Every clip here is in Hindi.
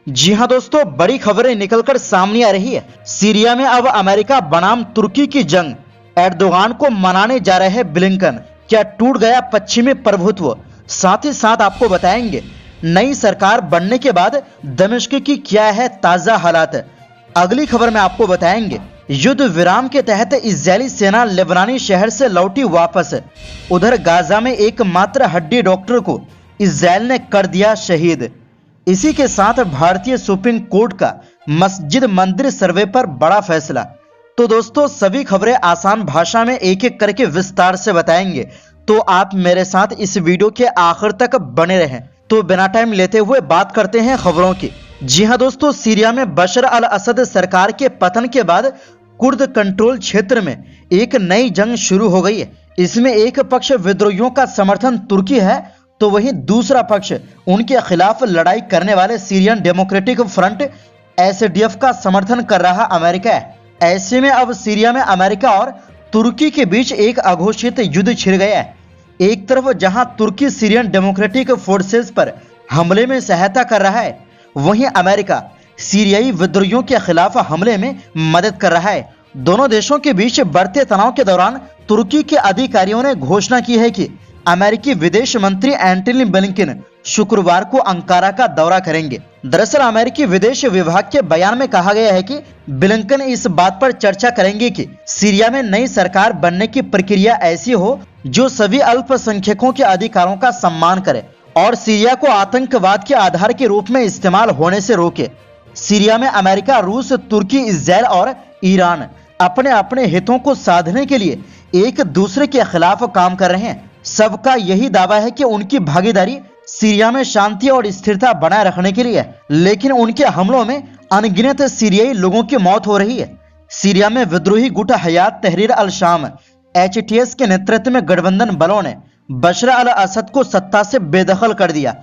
जी हां दोस्तों, बड़ी खबरें निकलकर सामने आ रही है। सीरिया में अब अमेरिका बनाम तुर्की की जंग, एर्दोगान को मनाने जा रहे हैं ब्लिंकन। क्या टूट गया पश्चिमी प्रभुत्व? साथ ही साथ आपको बताएंगे नई सरकार बनने के बाद दमिश्क की क्या है ताजा हालात। अगली खबर में आपको बताएंगे युद्ध विराम के तहत इजरायली सेना लेबनानी शहर से लौटी वापस। उधर गाजा में एकमात्र हड्डी डॉक्टर को इजरायल ने कर दिया शहीद। इसी के साथ भारतीय सुप्रीम कोर्ट का मस्जिद मंदिर सर्वे पर बड़ा फैसला। तो दोस्तों, सभी खबरें आसान भाषा में एक एक करके विस्तार से बताएंगे, तो आप मेरे साथ इस वीडियो के आखिर तक बने रहें। तो बिना टाइम लेते हुए बात करते हैं खबरों की। जी हां दोस्तों, सीरिया में बशर अल असद सरकार के पतन के बाद कुर्द कंट्रोल क्षेत्र में एक नई जंग शुरू हो गई है। इसमें एक पक्ष विद्रोहियों का समर्थन तुर्की है, तो वहीं दूसरा पक्ष उनके खिलाफ लड़ाई करने वाले सीरियन डेमोक्रेटिक फ्रंट एसडीएफ का समर्थन कर रहा अमेरिका है। ऐसे में अब सीरिया में अमेरिका और तुर्की के बीच एक अघोषित युद्ध छिड़ गया है। एक तरफ जहां तुर्की सीरियन डेमोक्रेटिक फोर्सेस पर हमले में सहायता कर रहा है, वहीं अमेरिका सीरियाई विद्रोहियों के खिलाफ हमले में मदद कर रहा है। दोनों देशों के बीच बढ़ते तनाव के दौरान तुर्की के अधिकारियों ने घोषणा की है कि अमेरिकी विदेश मंत्री एंटनी ब्लिंकन शुक्रवार को अंकारा का दौरा करेंगे। दरअसल अमेरिकी विदेश विभाग के बयान में कहा गया है कि ब्लिंकन इस बात पर चर्चा करेंगे कि सीरिया में नई सरकार बनने की प्रक्रिया ऐसी हो जो सभी अल्पसंख्यकों के अधिकारों का सम्मान करे और सीरिया को आतंकवाद के आधार के रूप में इस्तेमाल होने से रोके। सीरिया में अमेरिका, रूस, तुर्की, इजरायल और ईरान अपने अपने हितों को साधने के लिए एक दूसरे के खिलाफ काम कर रहे हैं। सबका यही दावा है कि उनकी भागीदारी सीरिया में शांति और स्थिरता बनाए रखने के लिए है, लेकिन उनके हमलों में अनगिनत सीरियाई लोगों की मौत हो रही है। सीरिया में विद्रोही गुट हयात तहरीर अल शाम एचटीएस के नेतृत्व में गठबंधन बलों ने बशर अल असद को सत्ता से बेदखल कर दिया।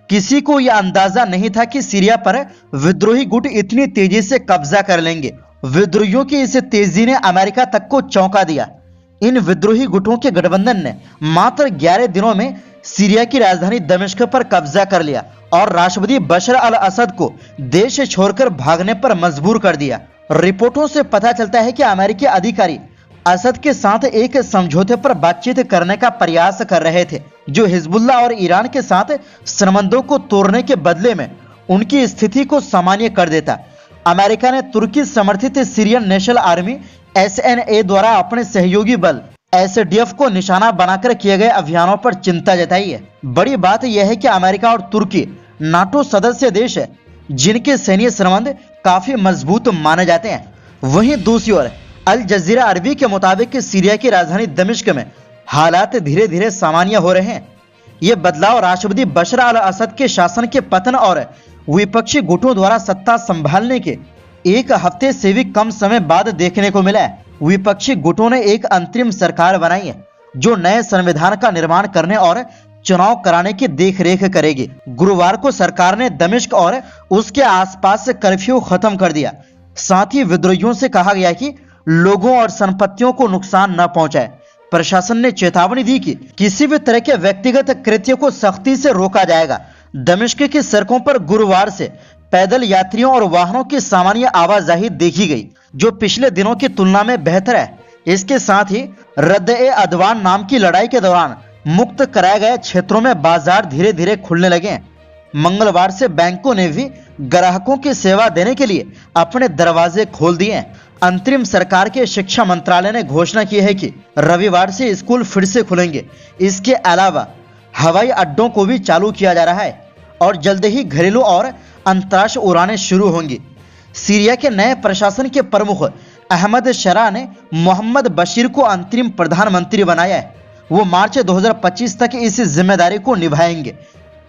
किसी को यह अंदाजा नहीं था कि सीरिया पर विद्रोही गुट इतनी तेजी से कब्जा कर लेंगे। विद्रोहियों की इस तेजी ने अमेरिका तक को चौंका दिया। इन विद्रोही गुटों के गठबंधन ने मात्र 11 दिनों में सीरिया की राजधानी दमिश्क पर कब्जा कर लिया और राष्ट्रपति बशर अल असद को देश छोड़कर भागने पर मजबूर कर दिया। रिपोर्टों से पता चलता है कि अमेरिकी अधिकारी असद के साथ एक समझौते पर बातचीत करने का प्रयास कर रहे थे, जो हिजबुल्लाह और ईरान के साथ संबंधों को तोड़ने के बदले में उनकी स्थिति को सामान्य कर देता। अमेरिका ने तुर्की समर्थित सीरियन नेशनल आर्मी एसएनए द्वारा अपने सहयोगी बल एसडीएफ को निशाना बनाकर किए गए अभियानों पर चिंता जताई है। बड़ी बात यह है कि अमेरिका और तुर्की नाटो सदस्य देश है, जिनके सैन्य संबंध काफी मजबूत माने जाते हैं। वहीं दूसरी ओर अल जजीरा अरबी के मुताबिक सीरिया की राजधानी दमिश्क में हालात धीरे धीरे सामान्य हो रहे हैं। ये बदलाव राष्ट्रपति बशर अल असद के शासन के पतन और विपक्षी गुटों द्वारा सत्ता संभालने के एक हफ्ते से भी कम समय बाद देखने को मिला है। विपक्षी गुटों ने एक अंतरिम सरकार बनाई है जो नए संविधान का निर्माण करने और चुनाव कराने की देखरेख करेगी। गुरुवार को सरकार ने दमिश्क और उसके आसपास से कर्फ्यू खत्म कर दिया। साथ ही विद्रोहियों से कहा गया कि लोगों और संपत्तियों को नुकसान न पहुंचाए। प्रशासन ने चेतावनी दी कि किसी भी तरह के व्यक्तिगत कृत्य को सख्ती से रोका जाएगा। दमिश्क की सड़कों पर गुरुवार से पैदल यात्रियों और वाहनों की सामान्य आवाजाही देखी गई, जो पिछले दिनों की तुलना में बेहतर है। इसके साथ ही रद्द-ए-अदवान नाम की लड़ाई के दौरान मुक्त कराए गए क्षेत्रों में बाजार धीरे धीरे खुलने लगे हैं। मंगलवार से बैंकों ने भी ग्राहकों की सेवा देने के लिए अपने दरवाजे खोल दिए हैं। अंतरिम सरकार के शिक्षा मंत्रालय ने घोषणा की है कि रविवार से स्कूल फिर से खुलेंगे। इसके अलावा हवाई अड्डों को भी चालू किया जा रहा है और जल्द ही घरेलू और अंतर्राष्ट्रीय उड़ानें शुरू होंगी। सीरिया के नए प्रशासन के प्रमुख अहमद शरा ने मोहम्मद बशीर को अंतरिम प्रधानमंत्री बनाया है। वो मार्च 2025 तक इस जिम्मेदारी को निभाएंगे।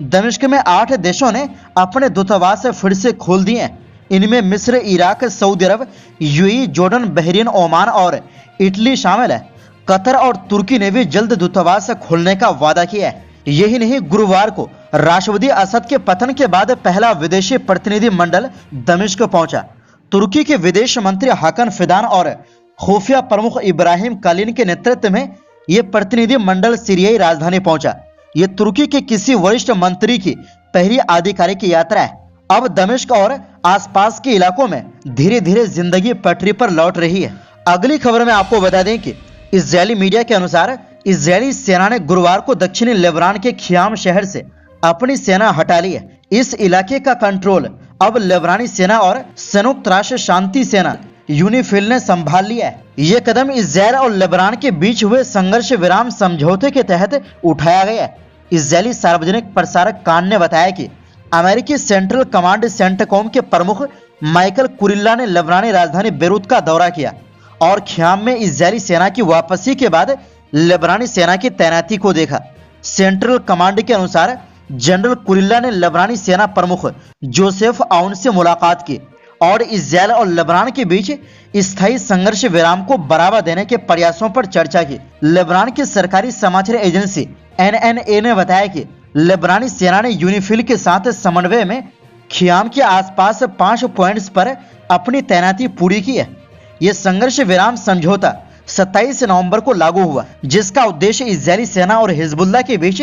दमिश्क में 8 देशों ने अपने दूतावास फिर से खोल दिए हैं। इनमें मिस्र, इराक, सऊदी अरब, यूएई, जॉर्डन, बहरीन, ओमान और इटली शामिल है। कतर और तुर्की ने भी जल्द दूतावास खोलने का वादा किया है। यही नहीं, गुरुवार को राष्ट्रपति असद के पतन के बाद पहला विदेशी प्रतिनिधि मंडल दमिश्क पहुंचा। तुर्की के विदेश मंत्री हाकन फिदान और खुफिया प्रमुख इब्राहिम कालीन के नेतृत्व में यह प्रतिनिधि मंडल सीरियाई राजधानी पहुंचा। ये तुर्की के किसी वरिष्ठ मंत्री की पहली आधिकारिक यात्रा है। अब दमिश्क और आसपास के इलाकों में धीरे धीरे जिंदगी पटरी पर लौट रही है। अगली खबर में आपको बता दें कि इजरायली मीडिया के अनुसार इजरायली सेना ने गुरुवार को दक्षिणी लेबनान के खियाम शहर से अपनी सेना हटा ली है। इस इलाके का कंट्रोल अब लेबनानी सेना और संयुक्त राष्ट्र शांति सेना यूनिफिल ने संभाल लिया है। ये कदम इजरायल और लेबनान के बीच हुए संघर्ष विराम समझौते के तहत उठाया गया है। इजरायली सार्वजनिक प्रसारक कान ने बताया कि अमेरिकी सेंट्रल कमांड सेंटकॉम के प्रमुख माइकल कुरिल्ला ने लेबनानी राजधानी बेरूत का दौरा किया और ख्याम में इजरायली सेना की वापसी के बाद लेबनानी सेना की तैनाती को देखा। सेंट्रल कमांड के अनुसार जनरल कुरिल्ला ने लेबनानी सेना प्रमुख जोसेफ आउन से मुलाकात की और इजरायल और लेबनान के बीच स्थायी संघर्ष विराम को बढ़ावा देने के प्रयासों पर चर्चा की। लेबनान की सरकारी समाचार एजेंसी एनएनए ने बताया कि लेबनानी सेना ने यूनिफिल के साथ समन्वय में खियाम के आसपास 5 पॉइंट्स पर अपनी तैनाती पूरी की है। यह संघर्ष विराम समझौता 27 नवंबर को लागू हुआ, जिसका उद्देश्य इजरायली सेना और हिजबुल्लाह के बीच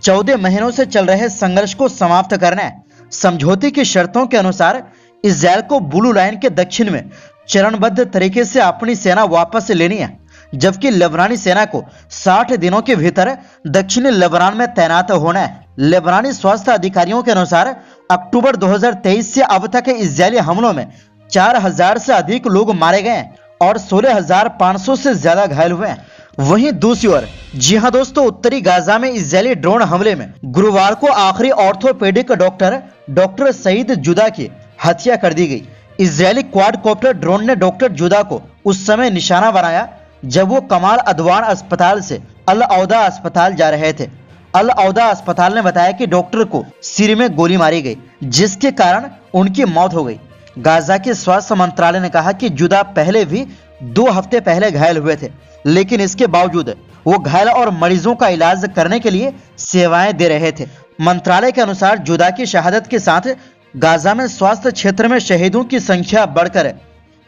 14 महीनों से चल रहे संघर्ष को समाप्त करना है। समझौते की शर्तों के अनुसार इजरायल को ब्लू लाइन के दक्षिण में चरणबद्ध तरीके से अपनी सेना वापस लेनी है, जबकि लेबनानी सेना को 60 दिनों के भीतर दक्षिणी लेबनान में तैनात होना है। लेबनानी स्वास्थ्य अधिकारियों के अनुसार अक्टूबर 2023 से अब तक इजरायली हमलों में 4000 से अधिक लोग मारे गए हैं और 16,500 से ज्यादा घायल हुए हैं। वहीं दूसरी ओर जी हां दोस्तों, उत्तरी गाजा में इजरायली ड्रोन हमले में गुरुवार को आखिरी ऑर्थोपेडिक डॉक्टर सईद जुदा की हत्या कर दी गई। इजरायली क्वाडकॉप्टर ड्रोन ने डॉक्टर जुदा को उस समय निशाना बनाया जब वो कमाल अदवान अस्पताल से अल औदा अस्पताल जा रहे थे। अल औदा अस्पताल ने बताया कि डॉक्टर को सिर में गोली मारी गई, जिसके कारण उनकी मौत हो गई। गाजा के स्वास्थ्य मंत्रालय ने कहा कि जुदा पहले भी 2 हफ्ते पहले घायल हुए थे, लेकिन इसके बावजूद वो घायल और मरीजों का इलाज करने के लिए सेवाएं दे रहे थे। मंत्रालय के अनुसार जुदा की शहादत के साथ गाजा में स्वास्थ्य क्षेत्र में शहीदों की संख्या बढ़कर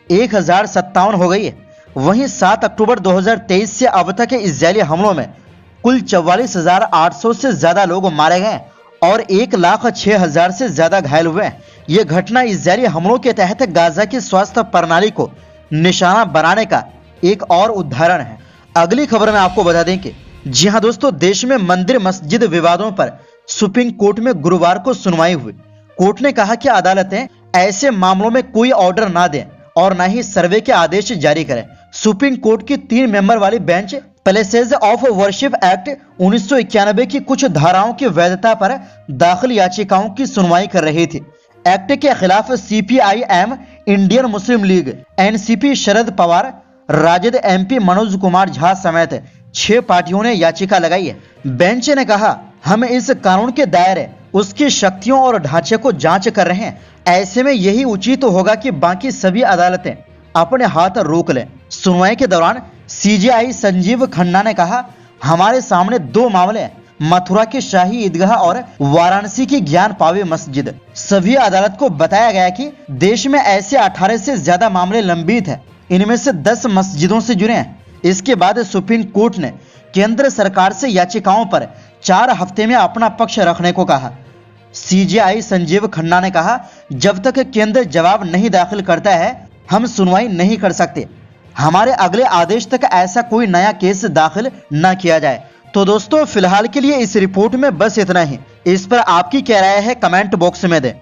1057 हो गई है। वहीं 7 अक्टूबर 2023 से अब तक इजरायली हमलों में कुल 44,800 से ज्यादा लोग मारे गए और 1,06,000 से ज्यादा घायल हुए हैं। यह घटना इजरायली हमलों के तहत गाजा की स्वास्थ्य प्रणाली को निशाना बनाने का एक और उदाहरण है। अगली खबर में आपको बता दें कि जी हां दोस्तों, देश में मंदिर मस्जिद विवादों पर सुप्रीम कोर्ट में गुरुवार को सुनवाई हुई। कोर्ट ने कहा कि अदालतें ऐसे मामलों में कोई ऑर्डर ना दें और न ही सर्वे के आदेश जारी करें। सुप्रीम कोर्ट की 3 मेंबर वाली bench places of worship act 1991 की कुछ धाराओं की वैधता पर दाखिल याचिकाओं की सुनवाई कर रही थी। एक्ट के खिलाफ CPIM, Indian Muslim League, NCP Sharad Pawar, Rajad MP Manoj Kumar Jha समेत 6 पार्टियों ने याचिका लगाई है। बेंच ने कहा, हम इस कानून के दायरे, उसकी शक्तियों और ढांचे को जांच कर रहे हैं। ऐसे में यही उचित होगा कि बाकी सभी अदालतें अपने हाथ रोक लें। सुनवाई के दौरान सीजेआई संजीव खन्ना ने कहा, हमारे सामने 2 मामले हैं, मथुरा की शाही ईदगाह और वाराणसी की ज्ञान पावी मस्जिद। सभी अदालत को बताया गया कि देश में ऐसे 18 से ज्यादा मामले लंबित हैं, इनमें से 10 मस्जिदों से जुड़े हैं। इसके बाद सुप्रीम कोर्ट ने केंद्र सरकार से याचिकाओं पर 4 हफ्ते में अपना पक्ष रखने को कहा। सीजेआई संजीव खन्ना ने कहा, जब तक केंद्र जवाब नहीं दाखिल करता है, हम सुनवाई नहीं कर सकते। हमारे अगले आदेश तक ऐसा कोई नया केस दाखिल न किया जाए। तो दोस्तों, फिलहाल के लिए इस रिपोर्ट में बस इतना ही। इस पर आपकी क्या राय है, कमेंट बॉक्स में दें।